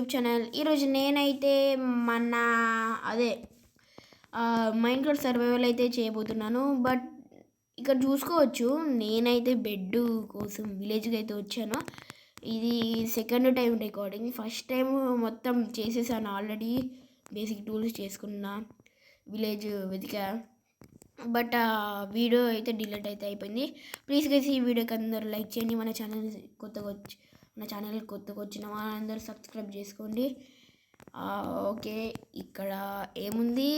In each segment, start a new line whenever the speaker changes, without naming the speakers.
YouTube channel. ఈరోజు నేనైతే మన అదే మైన్‌క్రాఫ్ట్ సర్వైవల్ అయితే చేయబోతున్నాను. బట్ ఇక్కడ చూసుకోవచ్చు నేనైతే బెడ్ కోసం విలేజ్‌కి అయితే వచ్చాను. ఇది second time recording. First time మొత్తం చేసేసాను ఆల్రెడీ. బేసిక్ టూల్స్ చేసుకున్న, విలేజ్ వెతికా. బట్ ఆ వీడియో అయితే డిలీట్ అయితే అయిపోయింది. ప్లీజ్ గైస్ ఈ వీడియోకి అందరూ లైక్ చేయండి. మన ఛానల్ కొత్తగా వచ్చిన వాళ్ళందరూ సబ్స్క్రైబ్ చేసుకోండి. ఓకే, ఇక్కడ ఏముంది,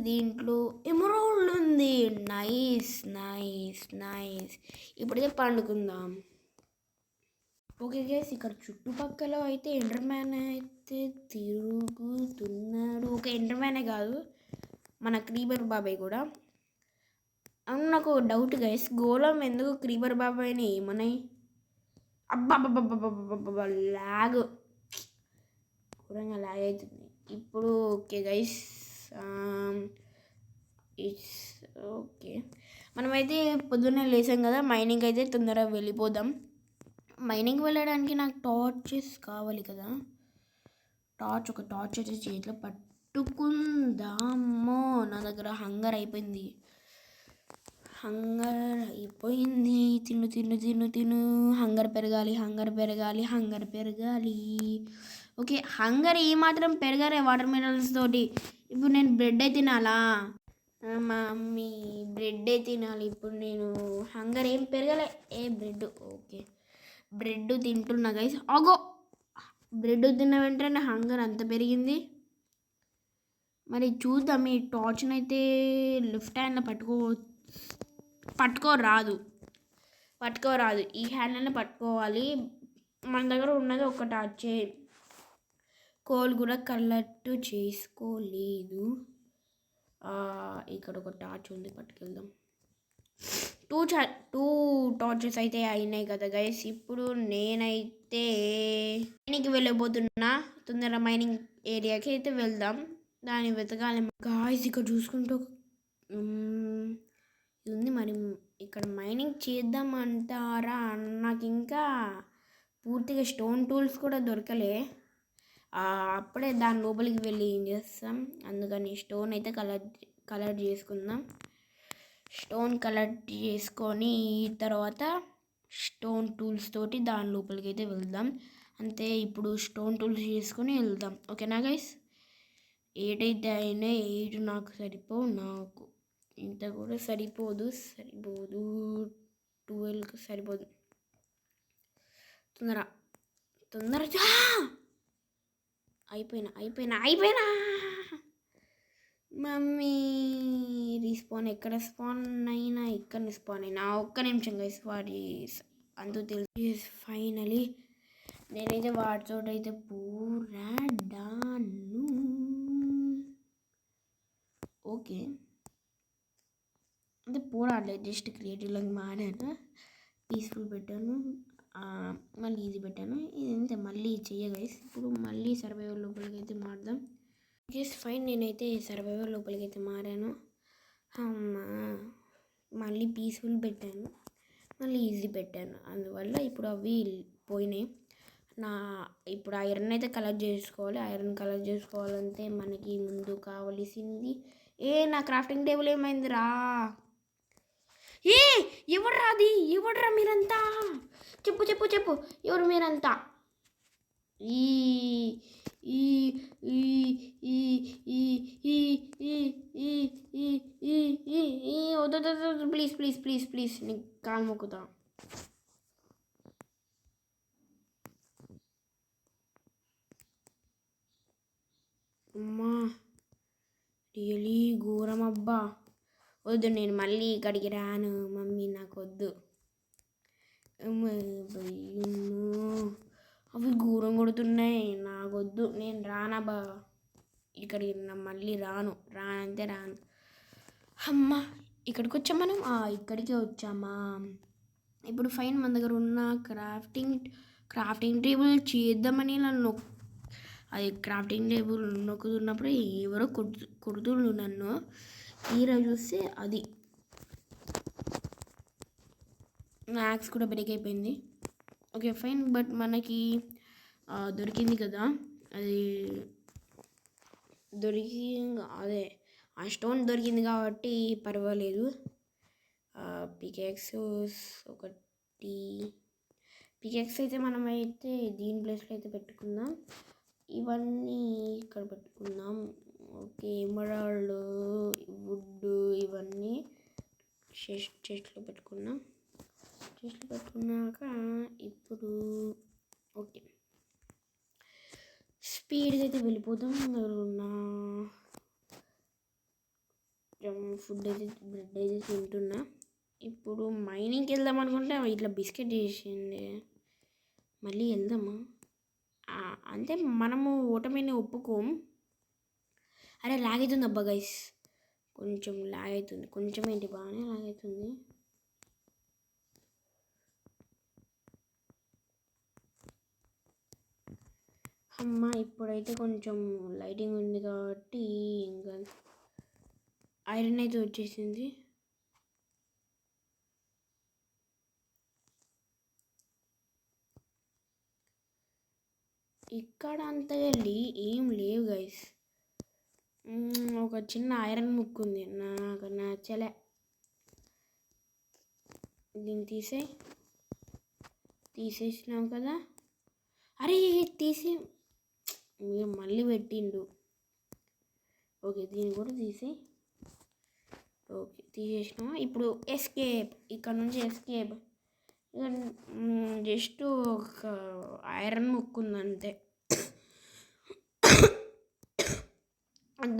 దీంట్లో ఎమరాల్డ్ ఉంది. Nice nice nice. ఇప్పుడైతే పండుకుందాం. ఓకే గైస్, ఇక్కడ చుట్టుపక్కల అయితే ఎండర్మ్యాన్ అయితే తిరుగుతున్నాడు. ఒక ఎండర్మ్యానే కాదు, మన క్రీపర్ బాబాయ్ కూడా. అవును, నాకు డౌట్ గైస్, గోళం ఎందుకు క్రీపర్ బాబాయ్ని ఏమన్నాయి? అబ్బాబ్బాబ్బాబ్బాబ్బా ల్యాగ్, ఘోరంగా ల్యాగ్ అవుతుంది ఇప్పుడు. Okay guys, it's okay. మనమైతే పొద్దున్నే లేసాం కదా, మైనింగ్ అయితే తొందరగా వెళ్ళిపోదాం. మైనింగ్ వెళ్ళడానికి నాకు టార్చెస్ కావాలి కదా. ఒక టార్చ్ అయితే చేతిలో పట్టుకుందామో. నా దగ్గర హంగర్ అయిపోయింది. తిను. హంగర్ పెరగాలి. ఓకే, హంగర్ ఏమాత్రం పెరగాలి వాటర్ మినరల్స్ తోటి. ఇప్పుడు నేను బ్రెడ్ తినాలా? మమ్మీ బ్రెడ్డే తినాలి ఇప్పుడు నేను. హంగర్ ఏం పెరగలే. బ్రెడ్. ఓకే, బ్రెడ్ తింటున్నా గైస్. అగో, బ్రెడ్ తిన్న వెంటనే హంగర్ అంత పెరిగింది. మరి చూద్దాం. ఈ టార్చ్ని అయితే లెఫ్ట్ హ్యాండ్లో పట్టుకోరాదు. ఈ హ్యాండ్లోనే పట్టుకోవాలి. మన దగ్గర ఉన్నది ఒక టార్చే. కోల్ కూడా కలెక్ట్ చేసుకోలేదు. ఇక్కడ ఒక టార్చ్ ఉంది, పట్టుకెళ్దాం. టూ టార్చెస్ అయితే అయినాయి కదా గైస్. ఇప్పుడు నేనైతే మైనింగ్కి వెళ్ళబోతున్నా. తొందరగా మైనింగ్ ఏరియాకి అయితే వెళ్దాం. దాన్ని వెతకాలి గాయస్. ఇక్కడ చూసుకుంటూ ఇది ఉంది. మరి ఇక్కడ మైనింగ్ చేద్దామంటారా? నాకు ఇంకా పూర్తిగా స్టోన్ టూల్స్ కూడా దొరకలే. అప్పుడే దాని లోపలికి వెళ్ళి ఏం చేస్తాం. అందుకని స్టోన్ అయితే కలెక్ట్ చేసుకుందాం. స్టోన్ కలెక్ట్ చేసుకొని తర్వాత స్టోన్ టూల్స్ తోటి దాని లోపలికి అయితే వెళ్దాం. అంతే, ఇప్పుడు స్టోన్ టూల్స్ చేసుకొని వెళ్దాం. ఓకేనా గైస్? 8 అయితే అయినా 8 నాకు సరిపోవు. నాకు ఇంత కూడా సరిపోదు. 12కి సరిపోదు. తొందరగా అయిపోయినా. మమ్మీ రీస్పాన్ ఎక్కడ స్పాన్ అయినా? ఇక్కడ స్పాన్ అయినా. ఒక్క నిమిషం గైస్, వాడి అంతు తెలుసు. ఫైనలీ నేనైతే వాటితో అయితే పోరాడాను. ఓకే, అంటే పోరాడలేదు, జస్ట్ క్రియేటివ్లోకి మారాను. పీస్ఫుల్ పెట్టాను, మళ్ళీ ఈజీ పెట్టాను. ఇదంతే మళ్ళీ గైస్. ఇప్పుడు మళ్ళీ సర్వైవల్ లోపలికి అయితే మారుదాం. జస్ట్ ఫైన్, నేనైతే సర్వైవల్ లోపలికి అయితే మారాను. మళ్ళీ పీస్ఫుల్ పెట్టాను, మళ్ళీ ఈజీ పెట్టాను. అందువల్ల ఇప్పుడు అవి పోయినాయి. ఇప్పుడు ఐరన్ అయితే కలెక్ట్ చేసుకోవాలి. ఐరన్ కలెక్ట్ చేసుకోవాలంటే మనకి ముందు కావలసింది నా క్రాఫ్టింగ్ టేబుల్ ఏమైందిరా? ఎవడ్రా మీరంతా? చెప్పు ఎవరు మీరంతా? ప్లీజ్ నీకు కాలు మొక్కుతా. అమ్మా, రియలీ ఘోరం అబ్బా. వద్దు, నేను మళ్ళీ ఇక్కడికి రాను మమ్మీ, నాకు వద్దు. అవి ఘోరం కొడుతున్నాయి, నాకొద్దు. నేను రానబ్బా ఇక్కడికి. మళ్ళీ రానంతే రాను. అమ్మా, ఇక్కడికి వచ్చాం మనం. ఇక్కడికే వచ్చామా? ఇప్పుడు ఫైన్, మన దగ్గర ఉన్న క్రాఫ్టింగ్ టేబుల్ చేద్దామని నన్ను అది క్రాఫ్టింగ్ టేబుల్ నొక్కుతున్నప్పుడు ఎవరో కొడుతుండు నన్ను. తీరా చూస్తే అది మ్యాక్స్ కూడా బ్రేక్ అయిపోయింది. ఓకే ఫైన్, బట్ మనకి దొరికింది కదా. అది దొరికి అదే ఆ స్టోన్ దొరికింది కాబట్టి పర్వాలేదు. పికాక్స్ ఒకటి, పికాక్స్ అయితే మనమైతే దీని ప్లేస్లో అయితే పెట్టుకుందాం. ఇవన్నీ ఇక్కడ పెట్టుకుందాం. ఓకే, ఎమరాల్డ్, వుడ్ ఇవన్నీ చెస్ట్లో పెట్టుకున్నాం. చెస్ట్లో పెట్టుకున్నాక ఇప్పుడు ఓకే స్పీడ్గా అయితే వెళ్ళిపోతాం. ఫుడ్ అయితే బ్రెడ్ అయితే తింటున్నా. ఇప్పుడు మైనింగ్కి వెళ్దాం అనుకుంటే ఇట్లా బిస్కెట్ చేసింది. మళ్ళీ వెళ్దామా? అంటే మనము ఓటమిని ఒప్పుకోం. అరే లాగ్ అవుతుంది అబ్బా గైస్, కొంచెం లాగ్ అవుతుంది. కొంచెం ఏంటి, బాగానే లాగ్ అవుతుంది. అమ్మ ఇప్పుడైతే కొంచెం లైటింగ్ ఉంది కాబట్టి ఇంకా ఐరన్ అయితే వచ్చేసింది. ఇక్కడ అంతగా ఏం లేవు గైస్. ఒక చిన్న ఐరన్ ముక్కు ఉంది, నాకు నచ్చలే. దీన్ని తీసేసినాం కదా. అరే మీరు మళ్ళీ పెట్టిండు. ఓకే దీన్ని కూడా ఓకే తీసేసినామా. ఇప్పుడు ఎస్కేప్, ఇక్కడ నుంచి ఎస్కేప్. జస్ట్ ఒక ఐరన్ ముక్కు ఉంది అంతే.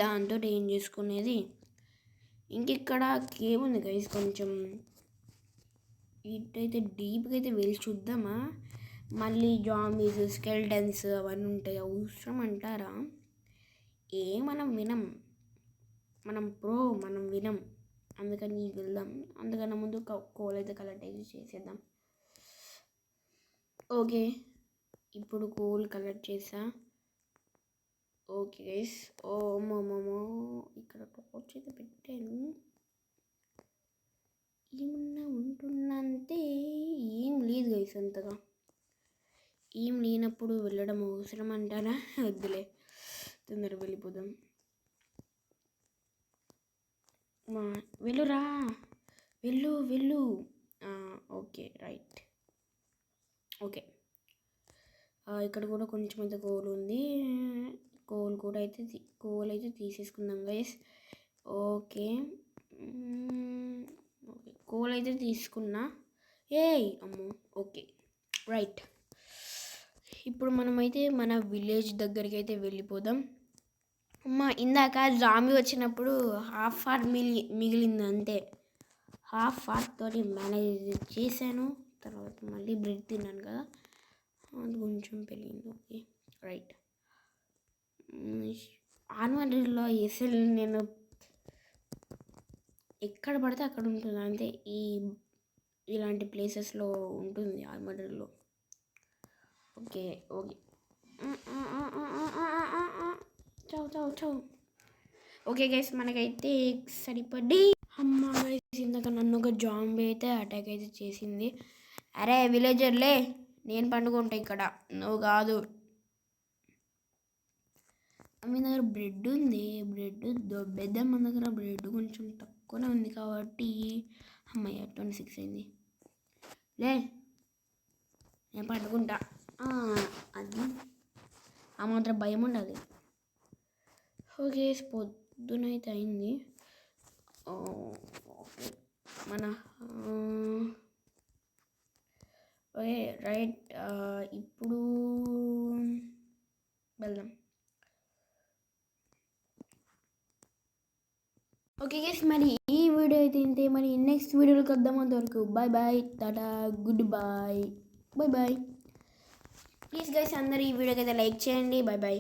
దాంతో ఏం చేసుకునేది. ఇంకిక్కడ కేవ్ ఉంది గైస్. కొంచెం ఇటైతే డీప్గా అయితే వెళ్ళి చూద్దామా. మళ్ళీ జాంబీస్, స్కెల్టన్స్ అవన్నీ ఉంటాయి. అవసరం అంటారా? మనం వినం, మనం వినం. అందుకని వెళ్దాం. అందుకన్నా ముందు కోల్ అయితే కలెక్ట్ అయితే చేసేద్దాం. ఓకే ఇప్పుడు కోల్ కలెక్ట్ చేసా. ఓకే గైస్, ఓ మమ్మో ఇక్కడ టార్చ్ అయితే పెట్టాను. ఏమన్నా ఉంటుందంటే ఏం లేదు గైస్, అంతగా ఏం లేనప్పుడు వెళ్ళడం అవసరం అంటారా? వద్దులే, తొందరగా వెళ్ళిపోదాం. వెళ్ళురా, వెళ్ళు. Okay right. ఓకే ఇక్కడ కూడా కొంచెం అయితే కోల్ ఉంది. కోల్ అయితే తీసేసుకుందాం గైస్. ఓకే కోల్ అయితే తీసుకున్నా. అమ్మో ఓకే రైట్. ఇప్పుడు మనమైతే మన విలేజ్ దగ్గరికి అయితే వెళ్ళిపోదాం. ఇందాక జాంబీ వచ్చినప్పుడు హాఫ్ హార్ట్ మిగిలింది అంతే. హాఫ్ హార్ట్ తోటి మేనేజ్ చేశాను. తర్వాత మళ్ళీ బ్రెడ్ తిన్నాను కదా, అది కొంచెం పెరిగింది. Okay right. ఆర్మరీలో అసలు నేను ఎక్కడ పడితే అక్కడ ఉంటుంది అంతే. ఇలాంటి ప్లేసెస్లో ఉంటుంది ఆర్మరీలో. ఓకే చౌ. ఓకే గైస్, మనకైతే సరిపడి. అమ్మ గైస్, ఇందాక నన్ను ఒక జాంబీ అయితే అటాక్ అయితే చేసింది. అరే విలేజర్లే, నేను పండుకుంటా ఇక్కడ, నువ్వు కాదు. మీ దగ్గర బ్రెడ్ ఉంది, బ్రెడ్ దొబ్బేద్దాం. మన దగ్గర బ్రెడ్ కొంచెం తక్కువనే ఉంది కాబట్టి. అమ్మయ్య 26 అయింది. నేను పండుకుంటా. అది ఆ మాత్రం భయం ఉండదు. ఓకే పొద్దునైతే అయింది. మన ఓకే రైట్. ఇప్పుడు వెళ్దాం. ఓకే గైస్, మరి ఈ వీడియో అయితే ఇంతే. మరి నెక్స్ట్ వీడియోలోకి వద్దాం. అంతవరకు bye, ta-ta, good bye. Please guys అందరు ఈ వీడియోకి అయితే లైక్ చేయండి. బాయ్.